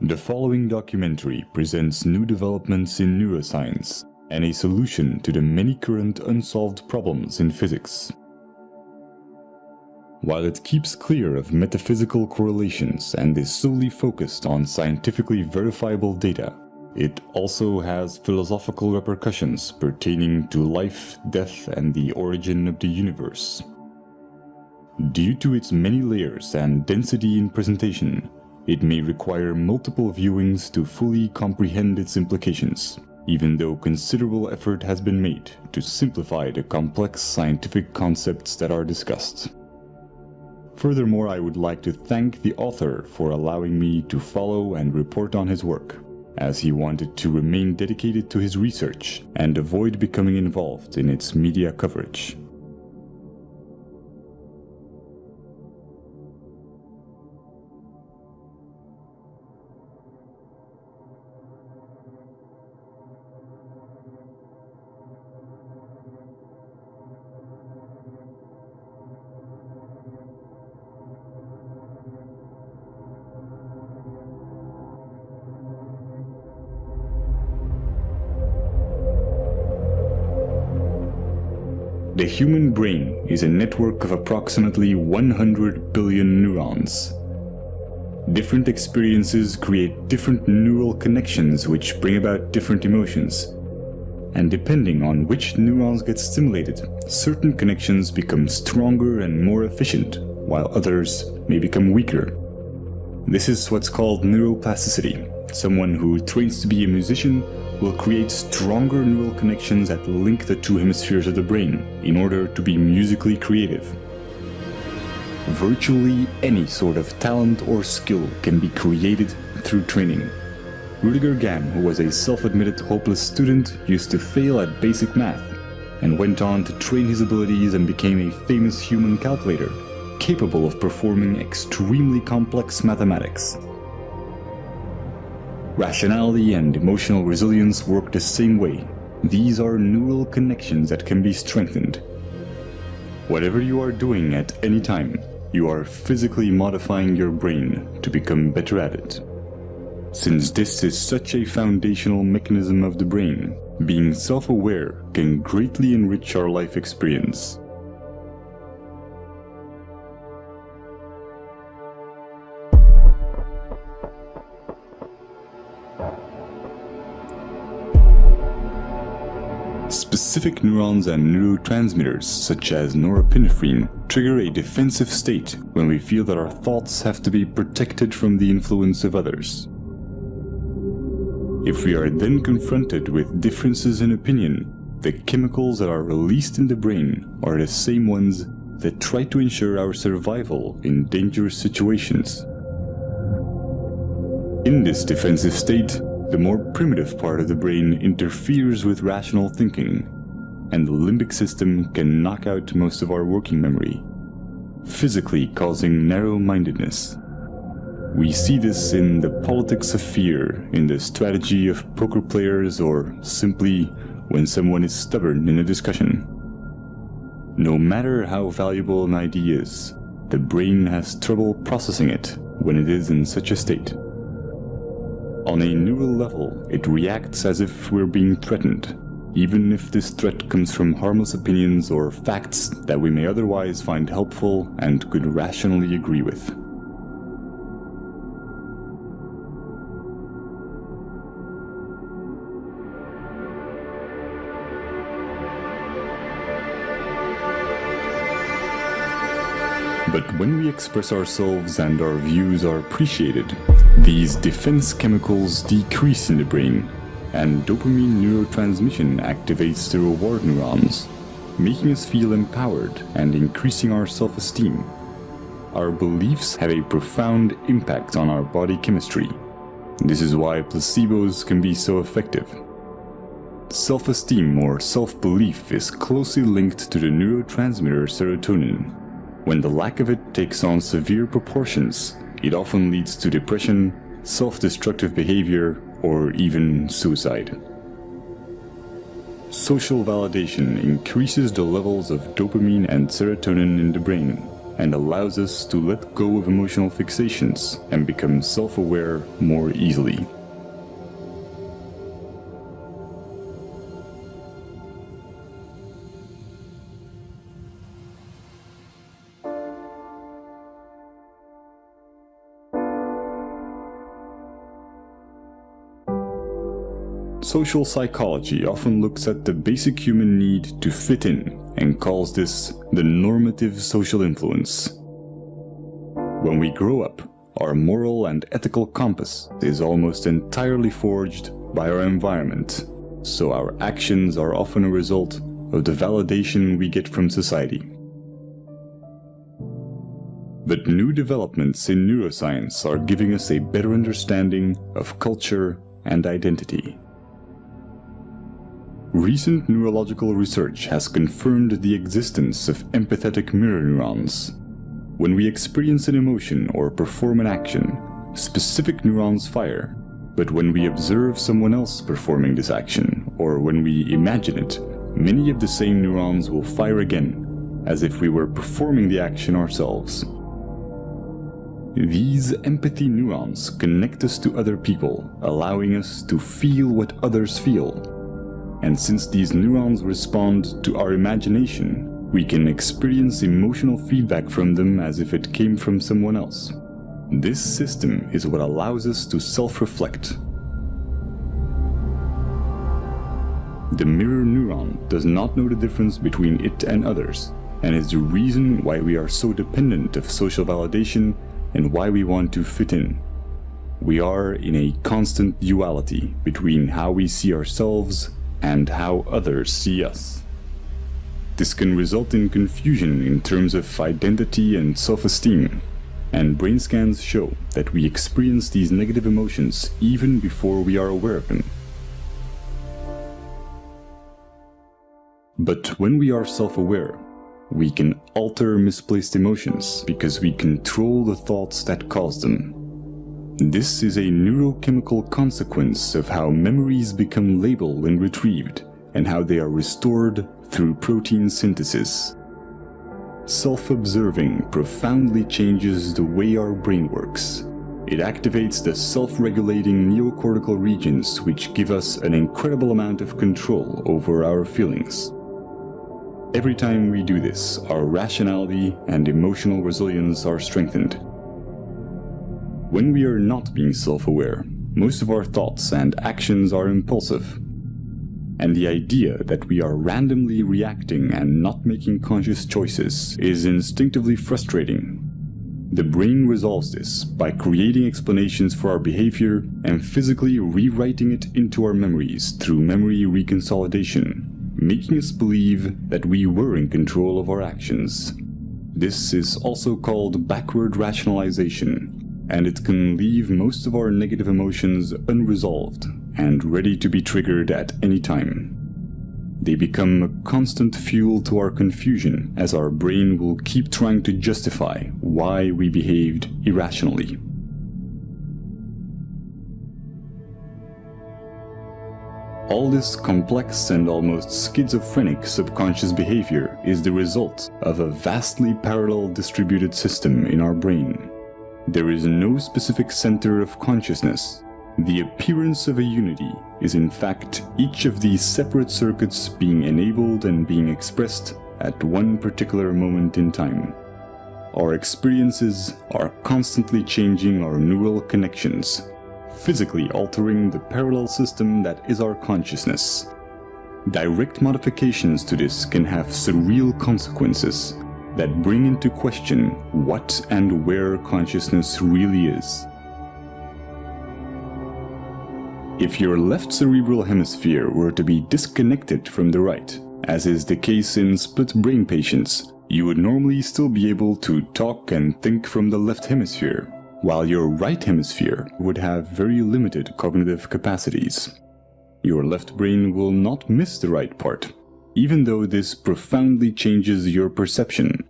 The following documentary presents new developments in neuroscience and a solution to the many current unsolved problems in physics. While it keeps clear of metaphysical correlations and is solely focused on scientifically verifiable data, it also has philosophical repercussions pertaining to life, death, and the origin of the universe. Due to its many layers and density in presentation, it may require multiple viewings to fully comprehend its implications, even though considerable effort has been made to simplify the complex scientific concepts that are discussed. Furthermore, I would like to thank the author for allowing me to follow and report on his work, as he wanted to remain dedicated to his research and avoid becoming involved in its media coverage. The human brain is a network of approximately 100 billion neurons. Different experiences create different neural connections which bring about different emotions. And depending on which neurons get stimulated, certain connections become stronger and more efficient, while others may become weaker. This is what's called neuroplasticity. Someone who trains to be a musician will create stronger neural connections that link the two hemispheres of the brain in order to be musically creative. Virtually any sort of talent or skill can be created through training. Rudiger Gamm, who was a self-admitted hopeless student, used to fail at basic math, and went on to train his abilities and became a famous human calculator, capable of performing extremely complex mathematics. Rationality and emotional resilience work the same way. These are neural connections that can be strengthened. Whatever you are doing at any time, you are physically modifying your brain to become better at it. Since this is such a foundational mechanism of the brain, being self-aware can greatly enrich our life experience. Specific neurons and neurotransmitters, such as norepinephrine, trigger a defensive state when we feel that our thoughts have to be protected from the influence of others. If we are then confronted with differences in opinion, the chemicals that are released in the brain are the same ones that try to ensure our survival in dangerous situations. In this defensive state, the more primitive part of the brain interferes with rational thinking, and the limbic system can knock out most of our working memory, physically causing narrow-mindedness. We see this in the politics of fear, in the strategy of poker players, or simply when someone is stubborn in a discussion. No matter how valuable an idea is, the brain has trouble processing it when it is in such a state. On a neural level, it reacts as if we're being threatened, even if this threat comes from harmless opinions or facts that we may otherwise find helpful and could rationally agree with. But when we express ourselves and our views are appreciated, these defense chemicals decrease in the brain, and dopamine neurotransmission activates the reward neurons, making us feel empowered and increasing our self-esteem. Our beliefs have a profound impact on our body chemistry. This is why placebos can be so effective. Self-esteem or self-belief is closely linked to the neurotransmitter serotonin. When the lack of it takes on severe proportions, it often leads to depression, self-destructive behavior, or even suicide. Social validation increases the levels of dopamine and serotonin in the brain, and allows us to let go of emotional fixations and become self-aware more easily. Social psychology often looks at the basic human need to fit in and calls this the normative social influence. When we grow up, our moral and ethical compass is almost entirely forged by our environment, so our actions are often a result of the validation we get from society. But new developments in neuroscience are giving us a better understanding of culture and identity. Recent neurological research has confirmed the existence of empathetic mirror neurons. When we experience an emotion or perform an action, specific neurons fire, but when we observe someone else performing this action, or when we imagine it, many of the same neurons will fire again, as if we were performing the action ourselves. These empathy neurons connect us to other people, allowing us to feel what others feel. And since these neurons respond to our imagination, we can experience emotional feedback from them as if it came from someone else. This system is what allows us to self-reflect. The mirror neuron does not know the difference between it and others, and is the reason why we are so dependent of social validation and why we want to fit in. We are in a constant duality between how we see ourselves and how others see us. This can result in confusion in terms of identity and self-esteem, and brain scans show that we experience these negative emotions even before we are aware of them. But when we are self-aware, we can alter misplaced emotions because we control the thoughts that cause them. This is a neurochemical consequence of how memories become labeled when retrieved, and how they are restored through protein synthesis. Self-observing profoundly changes the way our brain works. It activates the self-regulating neocortical regions, which give us an incredible amount of control over our feelings. Every time we do this, our rationality and emotional resilience are strengthened. When we are not being self-aware, most of our thoughts and actions are impulsive. And the idea that we are randomly reacting and not making conscious choices is instinctively frustrating. The brain resolves this by creating explanations for our behavior and physically rewriting it into our memories through memory reconsolidation, making us believe that we were in control of our actions. This is also called backward rationalization, and it can leave most of our negative emotions unresolved and ready to be triggered at any time. They become a constant fuel to our confusion, as our brain will keep trying to justify why we behaved irrationally. All this complex and almost schizophrenic subconscious behavior is the result of a vastly parallel distributed system in our brain. There is no specific center of consciousness. The appearance of a unity is in fact each of these separate circuits being enabled and being expressed at one particular moment in time. Our experiences are constantly changing our neural connections, physically altering the parallel system that is our consciousness. Direct modifications to this can have surreal consequences that bring into question what and where consciousness really is. If your left cerebral hemisphere were to be disconnected from the right, as is the case in split brain patients, you would normally still be able to talk and think from the left hemisphere, while your right hemisphere would have very limited cognitive capacities. Your left brain will not miss the right part, even though this profoundly changes your perception.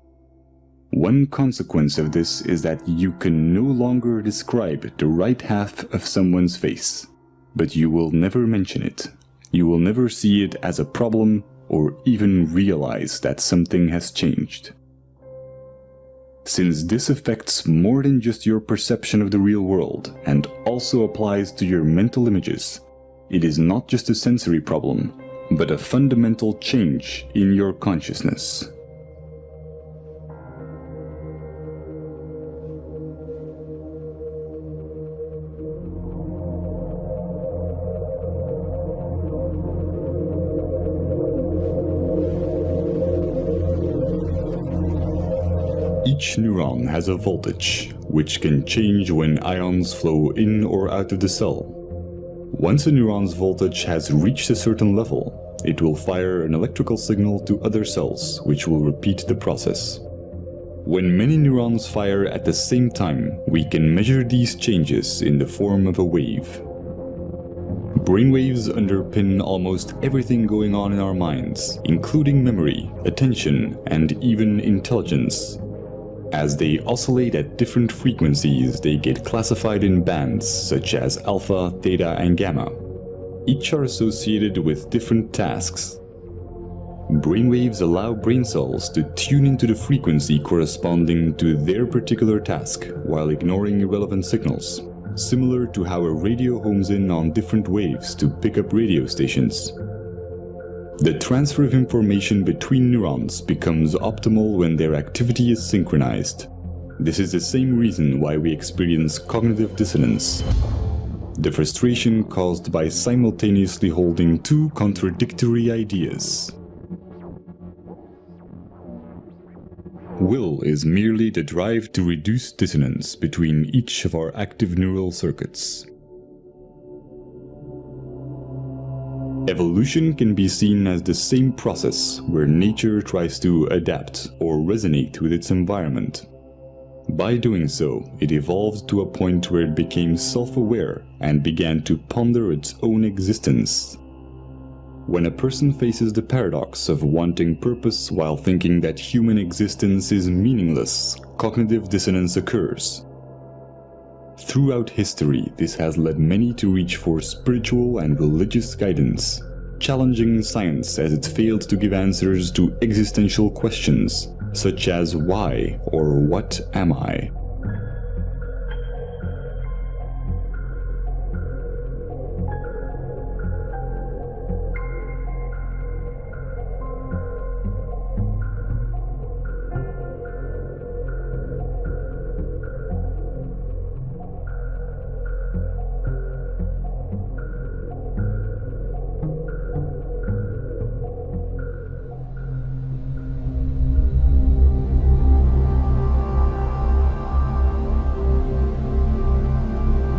One consequence of this is that you can no longer describe the right half of someone's face, but you will never mention it. You will never see it as a problem or even realize that something has changed. Since this affects more than just your perception of the real world and also applies to your mental images, it is not just a sensory problem, but a fundamental change in your consciousness. Each neuron has a voltage, which can change when ions flow in or out of the cell. Once a neuron's voltage has reached a certain level, it will fire an electrical signal to other cells, which will repeat the process. When many neurons fire at the same time, we can measure these changes in the form of a wave. Brainwaves underpin almost everything going on in our minds, including memory, attention, and even intelligence. As they oscillate at different frequencies, they get classified in bands such as alpha, theta, and gamma. Each are associated with different tasks. Brainwaves allow brain cells to tune into the frequency corresponding to their particular task while ignoring irrelevant signals, similar to how a radio homes in on different waves to pick up radio stations. The transfer of information between neurons becomes optimal when their activity is synchronized. This is the same reason why we experience cognitive dissonance, the frustration caused by simultaneously holding two contradictory ideas. Will is merely the drive to reduce dissonance between each of our active neural circuits. Evolution can be seen as the same process where nature tries to adapt or resonate with its environment. By doing so, it evolved to a point where it became self-aware and began to ponder its own existence. When a person faces the paradox of wanting purpose while thinking that human existence is meaningless, cognitive dissonance occurs. Throughout history, this has led many to reach for spiritual and religious guidance, challenging science as it failed to give answers to existential questions, such as why or what am I?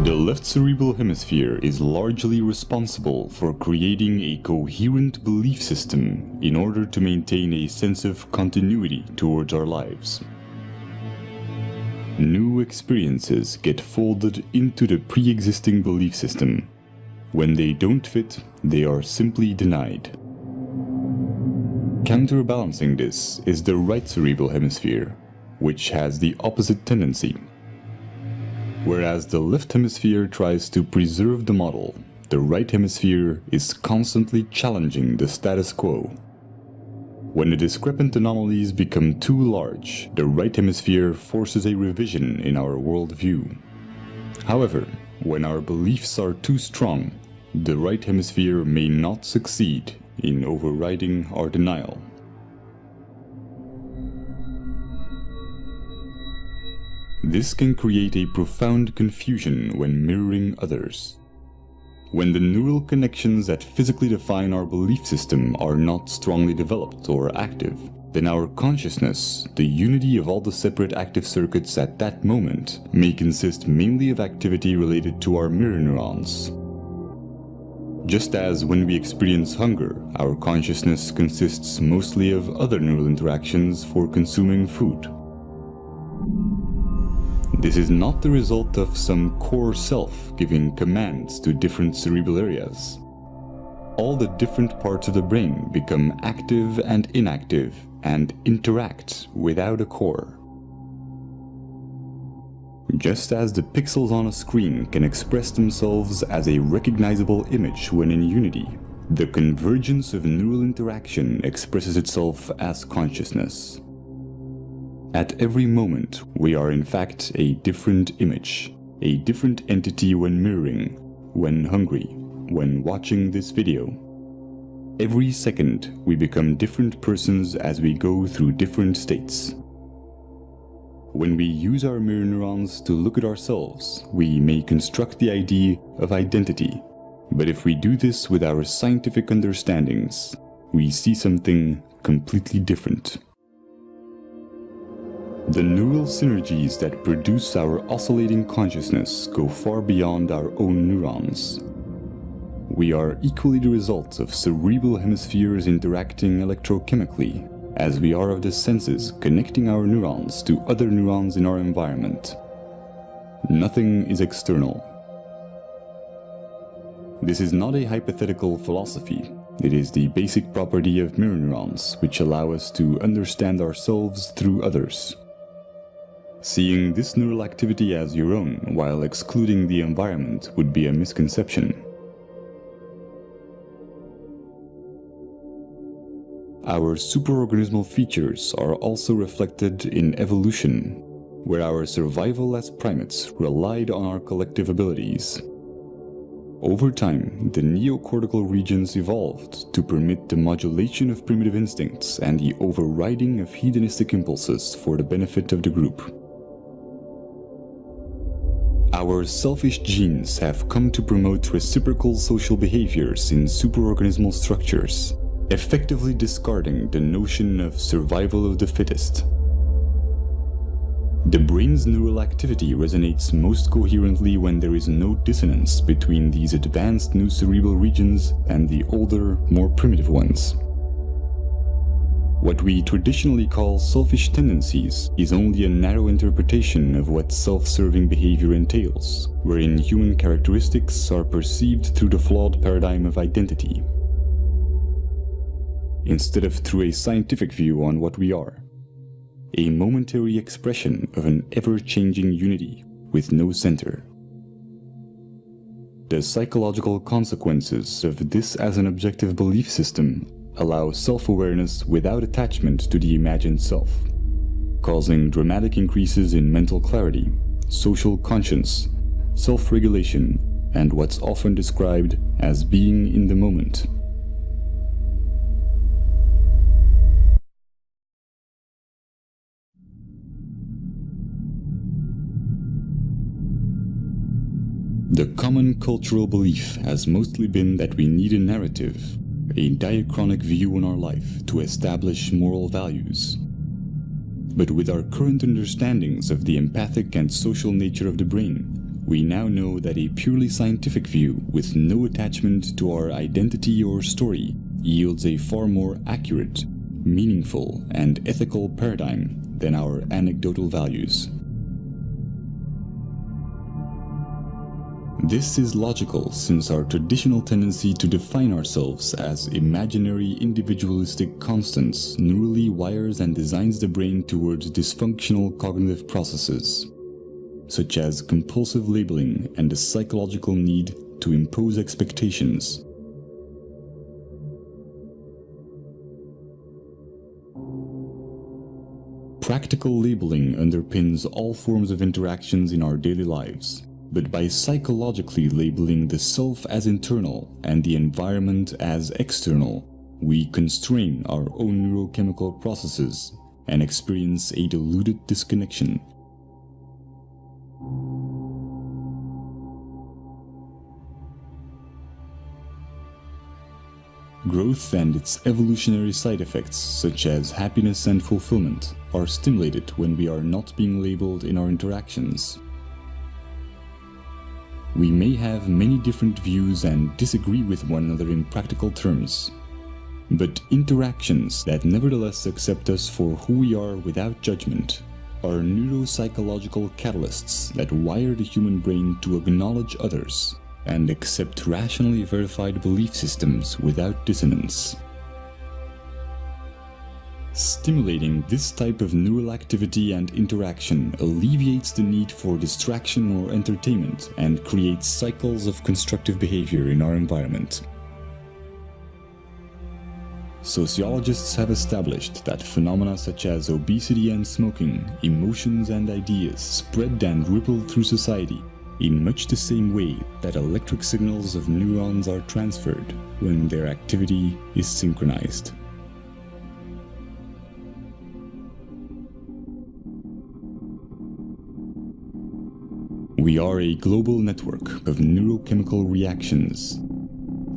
The left cerebral hemisphere is largely responsible for creating a coherent belief system in order to maintain a sense of continuity towards our lives. New experiences get folded into the pre-existing belief system. When they don't fit, they are simply denied. Counterbalancing this is the right cerebral hemisphere, which has the opposite tendency. Whereas the left hemisphere tries to preserve the model, the right hemisphere is constantly challenging the status quo. When the discrepant anomalies become too large, the right hemisphere forces a revision in our worldview. However, when our beliefs are too strong, the right hemisphere may not succeed in overriding our denial. This can create a profound confusion when mirroring others. When the neural connections that physically define our belief system are not strongly developed or active, then our consciousness, the unity of all the separate active circuits at that moment, may consist mainly of activity related to our mirror neurons. Just as when we experience hunger, our consciousness consists mostly of other neural interactions for consuming food. This is not the result of some core self giving commands to different cerebral areas. All the different parts of the brain become active and inactive and interact without a core. Just as the pixels on a screen can express themselves as a recognizable image when in unity, the convergence of neural interaction expresses itself as consciousness. At every moment, we are in fact a different image, a different entity when mirroring, when hungry, when watching this video. Every second, we become different persons as we go through different states. When we use our mirror neurons to look at ourselves, we may construct the idea of identity. But if we do this with our scientific understandings, we see something completely different. The neural synergies that produce our oscillating consciousness go far beyond our own neurons. We are equally the result of cerebral hemispheres interacting electrochemically, as we are of the senses connecting our neurons to other neurons in our environment. Nothing is external. This is not a hypothetical philosophy. It is the basic property of mirror neurons, which allow us to understand ourselves through others. Seeing this neural activity as your own while excluding the environment would be a misconception. Our superorganismal features are also reflected in evolution, where our survival as primates relied on our collective abilities. Over time, the neocortical regions evolved to permit the modulation of primitive instincts and the overriding of hedonistic impulses for the benefit of the group. Our selfish genes have come to promote reciprocal social behaviors in superorganismal structures, effectively discarding the notion of survival of the fittest. The brain's neural activity resonates most coherently when there is no dissonance between these advanced new cerebral regions and the older, more primitive ones. What we traditionally call selfish tendencies is only a narrow interpretation of what self-serving behavior entails, wherein human characteristics are perceived through the flawed paradigm of identity, instead of through a scientific view on what we are. A momentary expression of an ever-changing unity with no center. The psychological consequences of this as an objective belief system allow self-awareness without attachment to the imagined self, causing dramatic increases in mental clarity, social conscience, self-regulation, and what's often described as being in the moment. The common cultural belief has mostly been that we need a narrative, a diachronic view on our life to establish moral values. But with our current understandings of the empathic and social nature of the brain, we now know that a purely scientific view with no attachment to our identity or story yields a far more accurate, meaningful, and ethical paradigm than our anecdotal values. This is logical since our traditional tendency to define ourselves as imaginary individualistic constants neurally wires and designs the brain towards dysfunctional cognitive processes, such as compulsive labeling and the psychological need to impose expectations. Practical labeling underpins all forms of interactions in our daily lives. But by psychologically labeling the self as internal and the environment as external, we constrain our own neurochemical processes and experience a diluted disconnection. Growth and its evolutionary side effects, such as happiness and fulfillment, are stimulated when we are not being labeled in our interactions. We may have many different views and disagree with one another in practical terms, but interactions that nevertheless accept us for who we are without judgment are neuropsychological catalysts that wire the human brain to acknowledge others and accept rationally verified belief systems without dissonance. Stimulating this type of neural activity and interaction alleviates the need for distraction or entertainment and creates cycles of constructive behavior in our environment. Sociologists have established that phenomena such as obesity and smoking, emotions and ideas spread and ripple through society in much the same way that electric signals of neurons are transferred when their activity is synchronized. We are a global network of neurochemical reactions,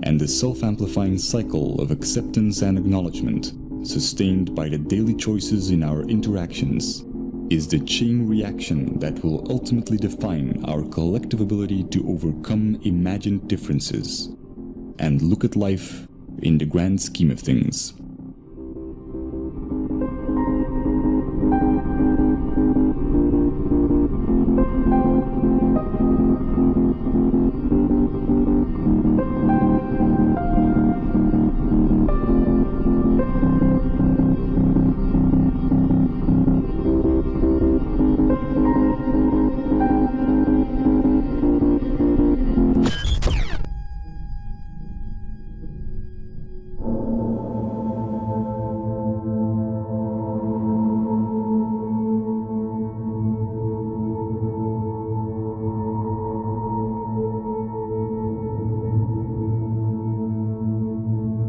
and the self-amplifying cycle of acceptance and acknowledgement, sustained by the daily choices in our interactions, is the chain reaction that will ultimately define our collective ability to overcome imagined differences and look at life in the grand scheme of things.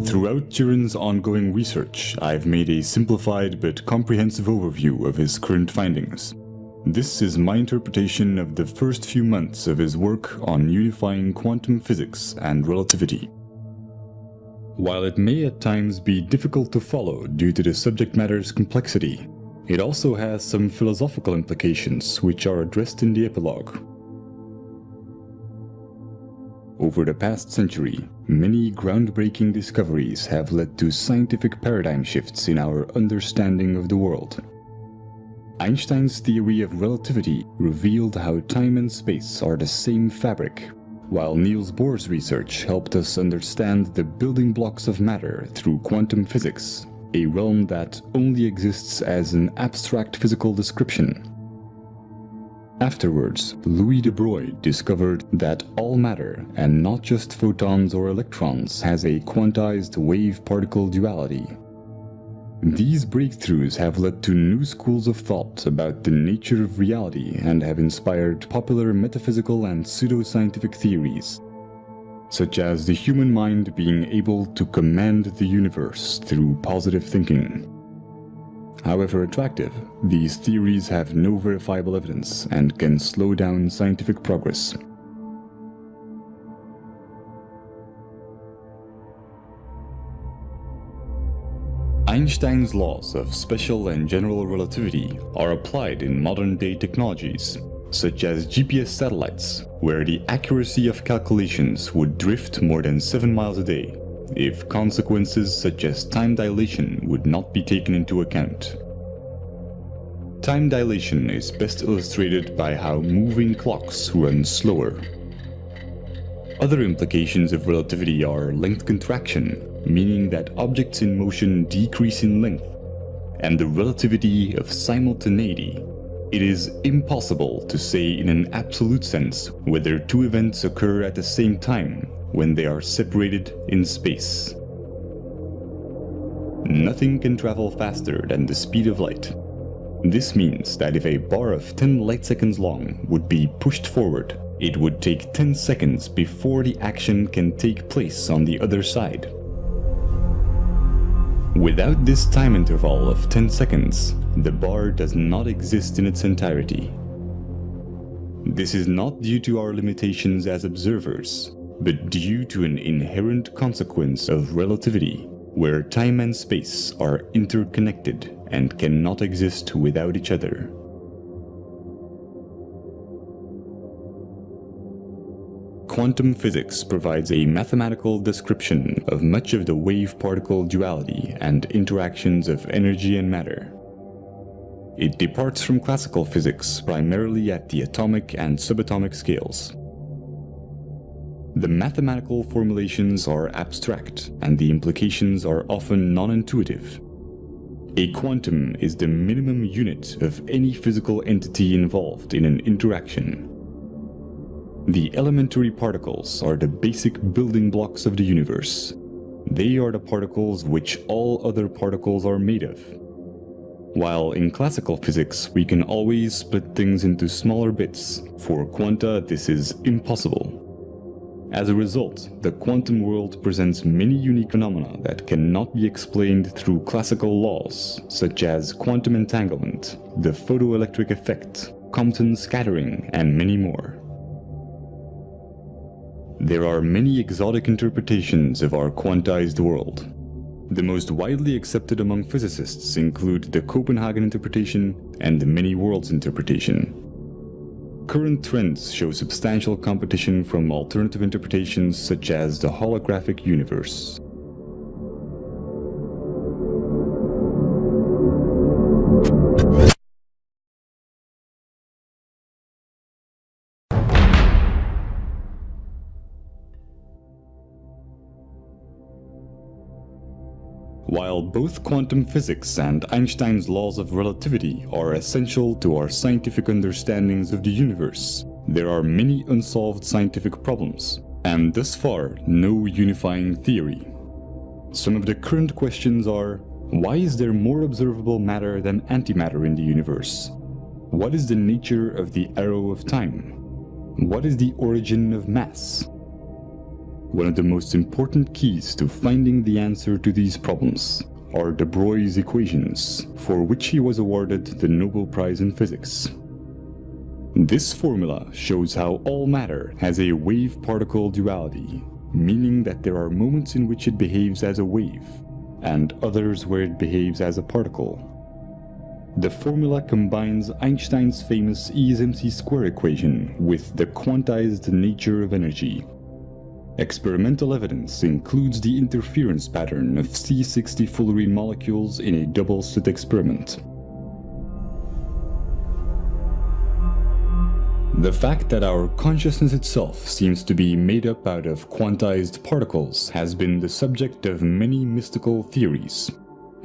Throughout Turin's ongoing research, I've made a simplified but comprehensive overview of his current findings. This is my interpretation of the first few months of his work on unifying quantum physics and relativity. While it may at times be difficult to follow due to the subject matter's complexity, it also has some philosophical implications which are addressed in the epilogue. Over the past century, many groundbreaking discoveries have led to scientific paradigm shifts in our understanding of the world. Einstein's theory of relativity revealed how time and space are the same fabric, while Niels Bohr's research helped us understand the building blocks of matter through quantum physics, a realm that only exists as an abstract physical description. Afterwards, Louis de Broglie discovered that all matter, and not just photons or electrons, has a quantized wave-particle duality. These breakthroughs have led to new schools of thought about the nature of reality and have inspired popular metaphysical and pseudoscientific theories, such as the human mind being able to command the universe through positive thinking. However attractive, these theories have no verifiable evidence and can slow down scientific progress. Einstein's laws of special and general relativity are applied in modern-day technologies, such as GPS satellites, where the accuracy of calculations would drift more than 7 miles a day, if consequences such as time dilation would not be taken into account. Time dilation is best illustrated by how moving clocks run slower. Other implications of relativity are length contraction, meaning that objects in motion decrease in length, and the relativity of simultaneity. It is impossible to say in an absolute sense whether two events occur at the same time when they are separated in space. Nothing can travel faster than the speed of light. This means that if a bar of 10 light seconds long would be pushed forward, it would take 10 seconds before the action can take place on the other side. Without this time interval of 10 seconds, the bar does not exist in its entirety. This is not due to our limitations as observers, but due to an inherent consequence of relativity, where time and space are interconnected and cannot exist without each other. Quantum physics provides a mathematical description of much of the wave-particle duality and interactions of energy and matter. It departs from classical physics primarily at the atomic and subatomic scales. The mathematical formulations are abstract, and the implications are often non-intuitive. A quantum is the minimum unit of any physical entity involved in an interaction. The elementary particles are the basic building blocks of the universe. They are the particles which all other particles are made of. While in classical physics, we can always split things into smaller bits, for quanta this is impossible. As a result, the quantum world presents many unique phenomena that cannot be explained through classical laws, such as quantum entanglement, the photoelectric effect, Compton scattering, and many more. There are many exotic interpretations of our quantized world. The most widely accepted among physicists include the Copenhagen interpretation and the many worlds interpretation. Current trends show substantial competition from alternative interpretations such as the holographic universe. While both quantum physics and Einstein's laws of relativity are essential to our scientific understandings of the universe, there are many unsolved scientific problems, and thus far, no unifying theory. Some of the current questions are: why is there more observable matter than antimatter in the universe? What is the nature of the arrow of time? What is the origin of mass? One of the most important keys to finding the answer to these problems are de Broglie's equations, for which he was awarded the Nobel Prize in Physics. This formula shows how all matter has a wave-particle duality, meaning that there are moments in which it behaves as a wave, and others where it behaves as a particle. The formula combines Einstein's famous E is mc square equation with the quantized nature of energy. Experimental evidence includes the interference pattern of C60 fullerene molecules in a double-slit experiment. The fact that our consciousness itself seems to be made up out of quantized particles has been the subject of many mystical theories.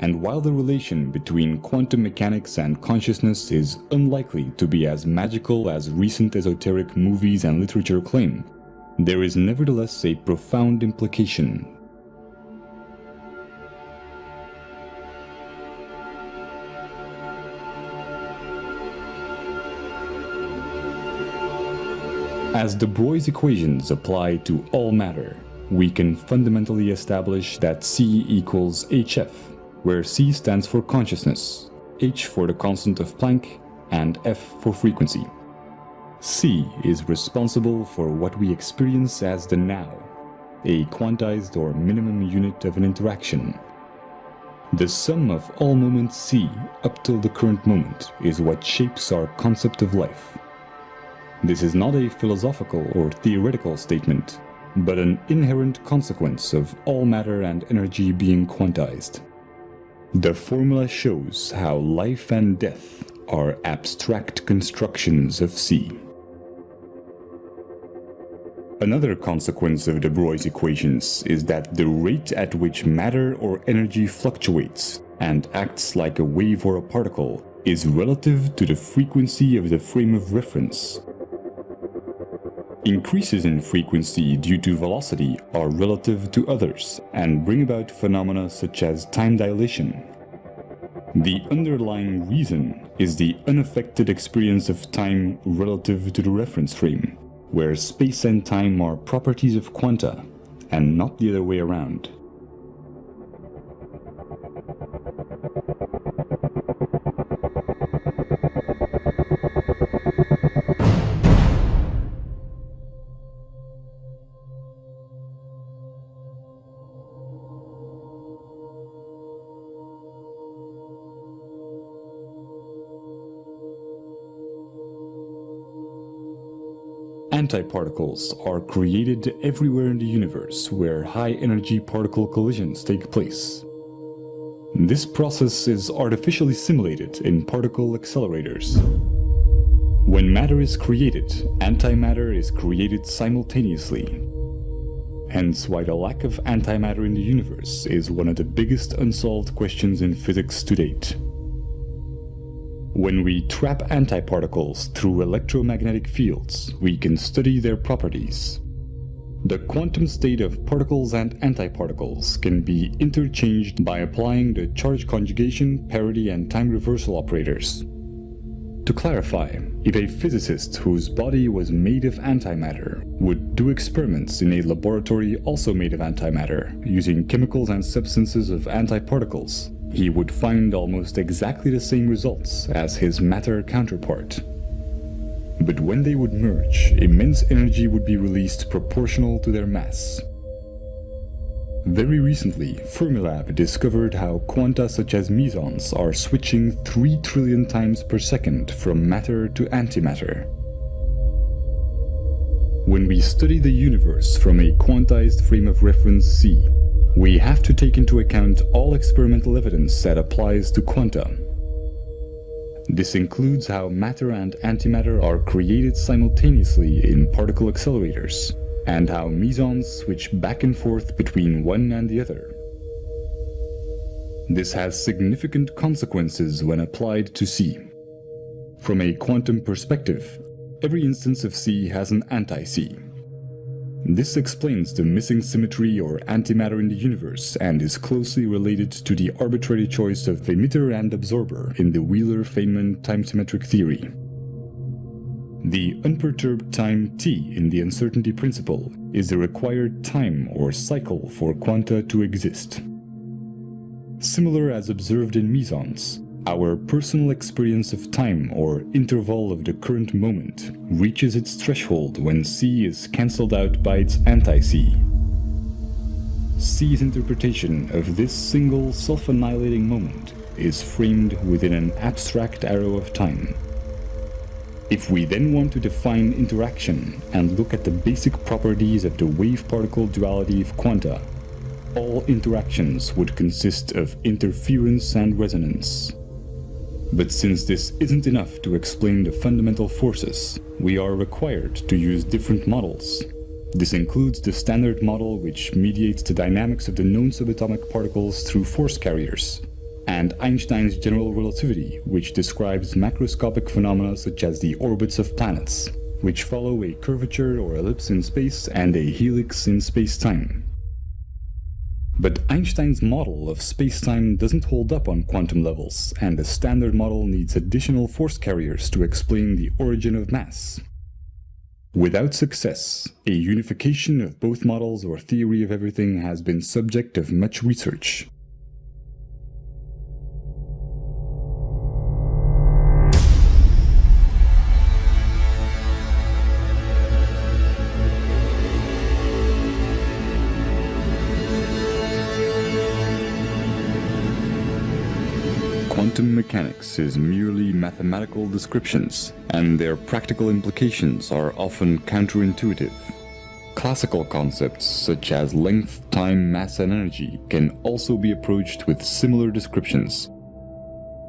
And while the relation between quantum mechanics and consciousness is unlikely to be as magical as recent esoteric movies and literature claim, there is nevertheless a profound implication. As de Broglie's equations apply to all matter, we can fundamentally establish that C equals HF, where C stands for consciousness, H for the constant of Planck, and F for frequency. C is responsible for what we experience as the now, a quantized or minimum unit of an interaction. The sum of all moments C up till the current moment is what shapes our concept of life. This is not a philosophical or theoretical statement, but an inherent consequence of all matter and energy being quantized. The formula shows how life and death are abstract constructions of C. Another consequence of de Broglie's equations is that the rate at which matter or energy fluctuates and acts like a wave or a particle is relative to the frequency of the frame of reference. Increases in frequency due to velocity are relative to others and bring about phenomena such as time dilation. The underlying reason is the unaffected experience of time relative to the reference frame, where space and time are properties of quanta, and not the other way around. Antiparticles are created everywhere in the universe where high-energy particle collisions take place. This process is artificially simulated in particle accelerators. When matter is created, antimatter is created simultaneously. Hence why the lack of antimatter in the universe is one of the biggest unsolved questions in physics to date. When we trap antiparticles through electromagnetic fields, we can study their properties. The quantum state of particles and antiparticles can be interchanged by applying the charge conjugation, parity, and time reversal operators. To clarify, if a physicist whose body was made of antimatter would do experiments in a laboratory also made of antimatter, using chemicals and substances of antiparticles, he would find almost exactly the same results as his matter counterpart. But when they would merge, immense energy would be released proportional to their mass. Very recently, Fermilab discovered how quanta such as mesons are switching 3 trillion times per second from matter to antimatter. When we study the universe from a quantized frame of reference C, we have to take into account all experimental evidence that applies to quanta. This includes how matter and antimatter are created simultaneously in particle accelerators, and how mesons switch back and forth between one and the other. This has significant consequences when applied to C. From a quantum perspective, every instance of C has an anti-C. This explains the missing symmetry or antimatter in the universe and is closely related to the arbitrary choice of emitter and absorber in the Wheeler-Feynman time-symmetric theory. The unperturbed time t in the uncertainty principle is the required time or cycle for quanta to exist. Similar as observed in mesons, our personal experience of time or interval of the current moment reaches its threshold when C is cancelled out by its anti-C. C's interpretation of this single self-annihilating moment is framed within an abstract arrow of time. If we then want to define interaction and look at the basic properties of the wave-particle duality of quanta, all interactions would consist of interference and resonance. But since this isn't enough to explain the fundamental forces, we are required to use different models. This includes the standard model, which mediates the dynamics of the known subatomic particles through force carriers, and Einstein's general relativity, which describes macroscopic phenomena such as the orbits of planets, which follow a curvature or ellipse in space and a helix in space-time. But Einstein's model of space-time doesn't hold up on quantum levels, and the standard model needs additional force carriers to explain the origin of mass. Without success, a unification of both models or theory of everything has been subject of much research. Quantum mechanics is merely mathematical descriptions, and their practical implications are often counterintuitive. Classical concepts such as length, time, mass, and energy can also be approached with similar descriptions.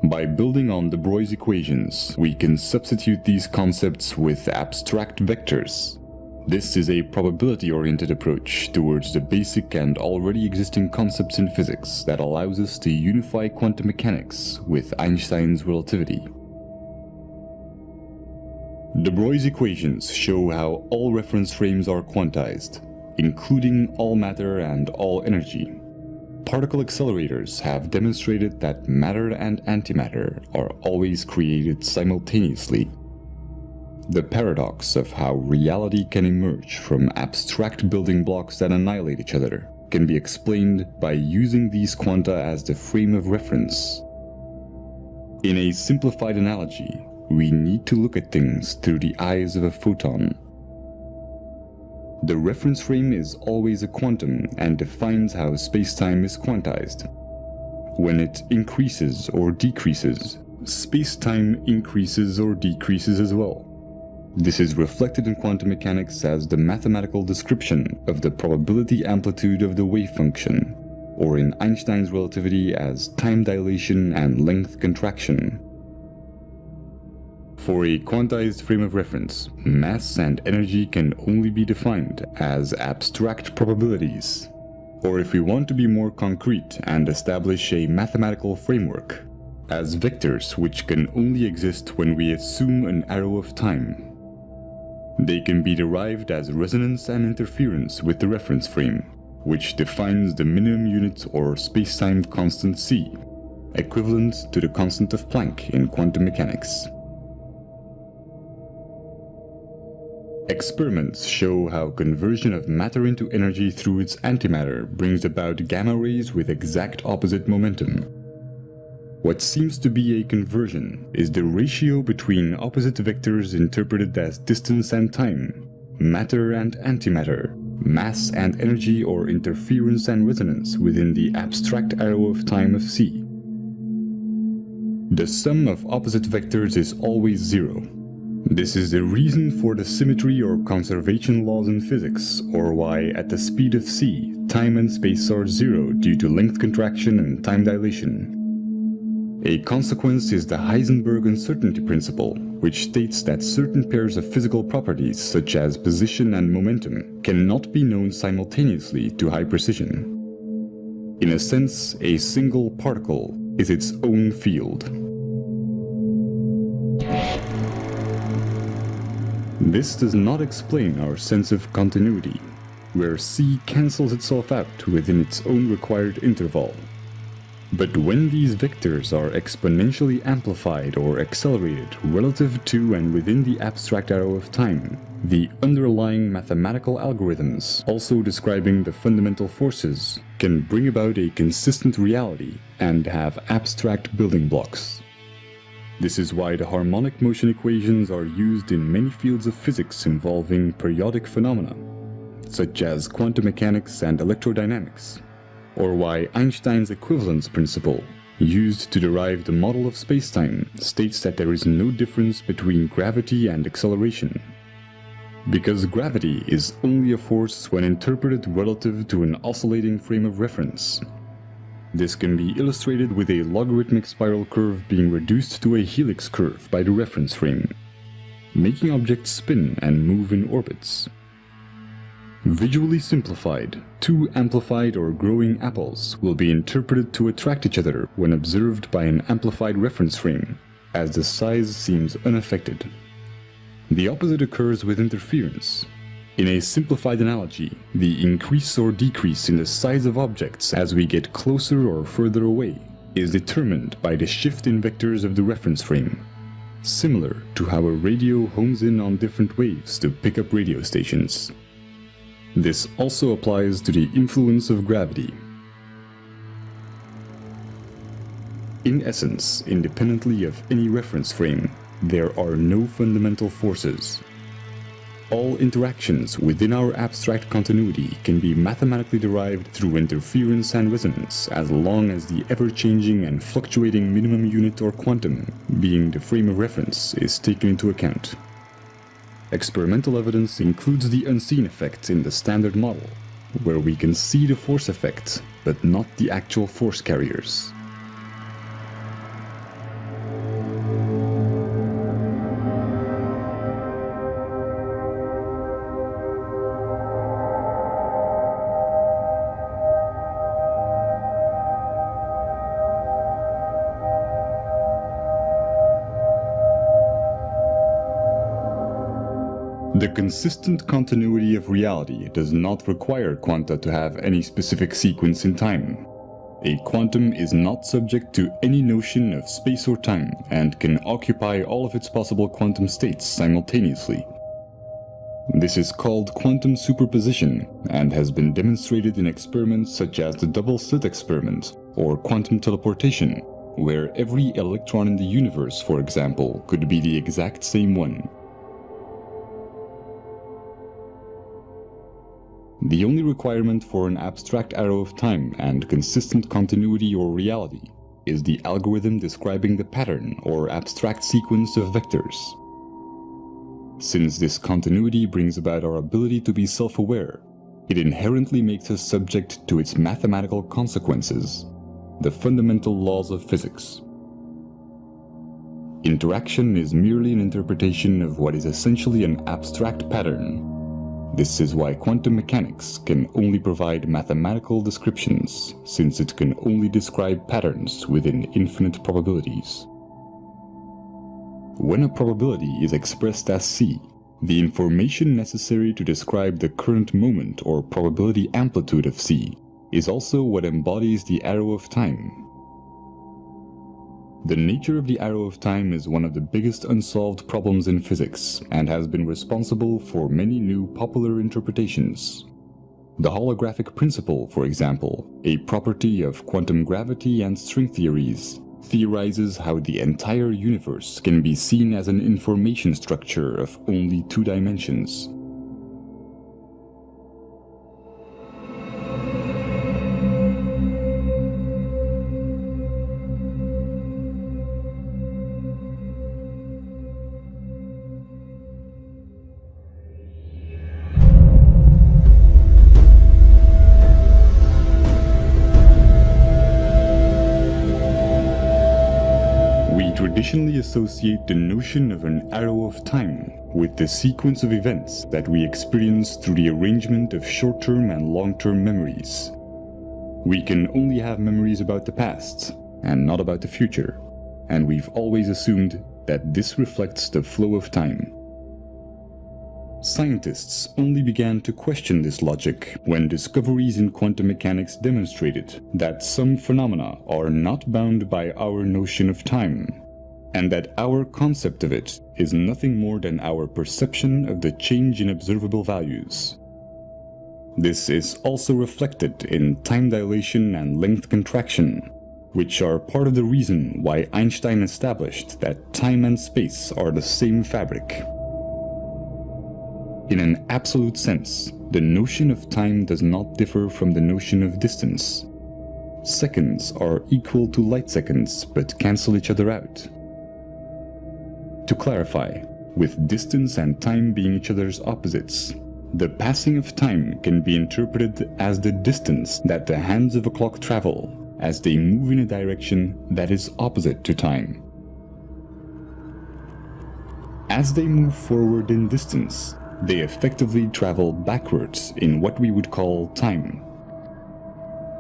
By building on de Broglie's equations, we can substitute these concepts with abstract vectors. This is a probability-oriented approach towards the basic and already existing concepts in physics that allows us to unify quantum mechanics with Einstein's relativity. De Broglie's equations show how all reference frames are quantized, including all matter and all energy. Particle accelerators have demonstrated that matter and antimatter are always created simultaneously. The paradox of how reality can emerge from abstract building blocks that annihilate each other can be explained by using these quanta as the frame of reference. In a simplified analogy, we need to look at things through the eyes of a photon. The reference frame is always a quantum and defines how spacetime is quantized. When it increases or decreases, spacetime increases or decreases as well. This is reflected in quantum mechanics as the mathematical description of the probability amplitude of the wave function, or in Einstein's relativity as time dilation and length contraction. For a quantized frame of reference, mass and energy can only be defined as abstract probabilities. Or if we want to be more concrete and establish a mathematical framework, as vectors which can only exist when we assume an arrow of time. They can be derived as resonance and interference with the reference frame, which defines the minimum unit or spacetime constant c, equivalent to the constant of Planck in quantum mechanics. Experiments show how conversion of matter into energy through its antimatter brings about gamma rays with exact opposite momentum. What seems to be a conversion is the ratio between opposite vectors interpreted as distance and time, matter and antimatter, mass and energy, or interference and resonance within the abstract arrow of time of c. The sum of opposite vectors is always zero. This is the reason for the symmetry or conservation laws in physics, or why at the speed of c, time and space are zero due to length contraction and time dilation. A consequence is the Heisenberg uncertainty principle, which states that certain pairs of physical properties, such as position and momentum, cannot be known simultaneously to high precision. In a sense, a single particle is its own field. This does not explain our sense of continuity, where c cancels itself out within its own required interval. But when these vectors are exponentially amplified or accelerated relative to and within the abstract arrow of time, the underlying mathematical algorithms, also describing the fundamental forces, can bring about a consistent reality and have abstract building blocks. This is why the harmonic motion equations are used in many fields of physics involving periodic phenomena, such as quantum mechanics and electrodynamics, or why Einstein's equivalence principle, used to derive the model of spacetime, states that there is no difference between gravity and acceleration. Because gravity is only a force when interpreted relative to an oscillating frame of reference. This can be illustrated with a logarithmic spiral curve being reduced to a helix curve by the reference frame, making objects spin and move in orbits. Visually simplified, two amplified or growing apples will be interpreted to attract each other when observed by an amplified reference frame, as the size seems unaffected. The opposite occurs with interference. In a simplified analogy, the increase or decrease in the size of objects as we get closer or further away is determined by the shift in vectors of the reference frame, similar to how a radio homes in on different waves to pick up radio stations. This also applies to the influence of gravity. In essence, independently of any reference frame, there are no fundamental forces. All interactions within our abstract continuity can be mathematically derived through interference and resonance as long as the ever-changing and fluctuating minimum unit or quantum, being the frame of reference, is taken into account. Experimental evidence includes the unseen effect in the standard model, where we can see the force effect, but not the actual force carriers. The consistent continuity of reality does not require quanta to have any specific sequence in time. A quantum is not subject to any notion of space or time and can occupy all of its possible quantum states simultaneously. This is called quantum superposition and has been demonstrated in experiments such as the double-slit experiment or quantum teleportation, where every electron in the universe, for example, could be the exact same one. The only requirement for an abstract arrow of time and consistent continuity or reality is the algorithm describing the pattern or abstract sequence of vectors. Since this continuity brings about our ability to be self-aware, it inherently makes us subject to its mathematical consequences, the fundamental laws of physics. Interaction is merely an interpretation of what is essentially an abstract pattern. This is why quantum mechanics can only provide mathematical descriptions, since it can only describe patterns within infinite probabilities. When a probability is expressed as C, The information necessary to describe the current moment or probability amplitude of C is also what embodies the arrow of time. The nature of the arrow of time is one of the biggest unsolved problems in physics and has been responsible for many new popular interpretations. The holographic principle, for example, a property of quantum gravity and string theories, theorizes how the entire universe can be seen as an information structure of only 2 dimensions. Traditionally associate the notion of an arrow of time with the sequence of events that we experience through the arrangement of short-term and long-term memories. We can only have memories about the past and not about the future, and we've always assumed that this reflects the flow of time. Scientists only began to question this logic when discoveries in quantum mechanics demonstrated that some phenomena are not bound by our notion of time, and that our concept of it is nothing more than our perception of the change in observable values. This is also reflected in time dilation and length contraction, which are part of the reason why Einstein established that time and space are the same fabric. In an absolute sense, the notion of time does not differ from the notion of distance. Seconds are equal to light seconds but cancel each other out. To clarify, with distance and time being each other's opposites, the passing of time can be interpreted as the distance that the hands of a clock travel as they move in a direction that is opposite to time. As they move forward in distance, they effectively travel backwards in what we would call time.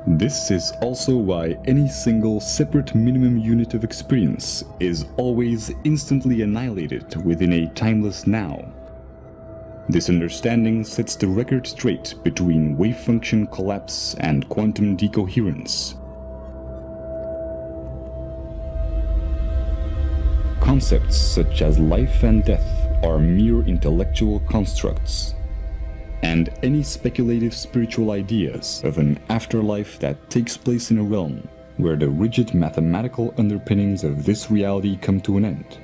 This is also why any single separate minimum unit of experience is always instantly annihilated within a timeless now. This understanding sets the record straight between wave function collapse and quantum decoherence. Concepts such as life and death are mere intellectual constructs, and any speculative spiritual ideas of an afterlife that takes place in a realm where the rigid mathematical underpinnings of this reality come to an end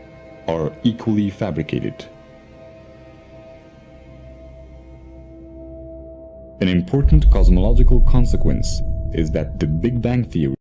are equally fabricated. An important cosmological consequence is that the Big Bang Theory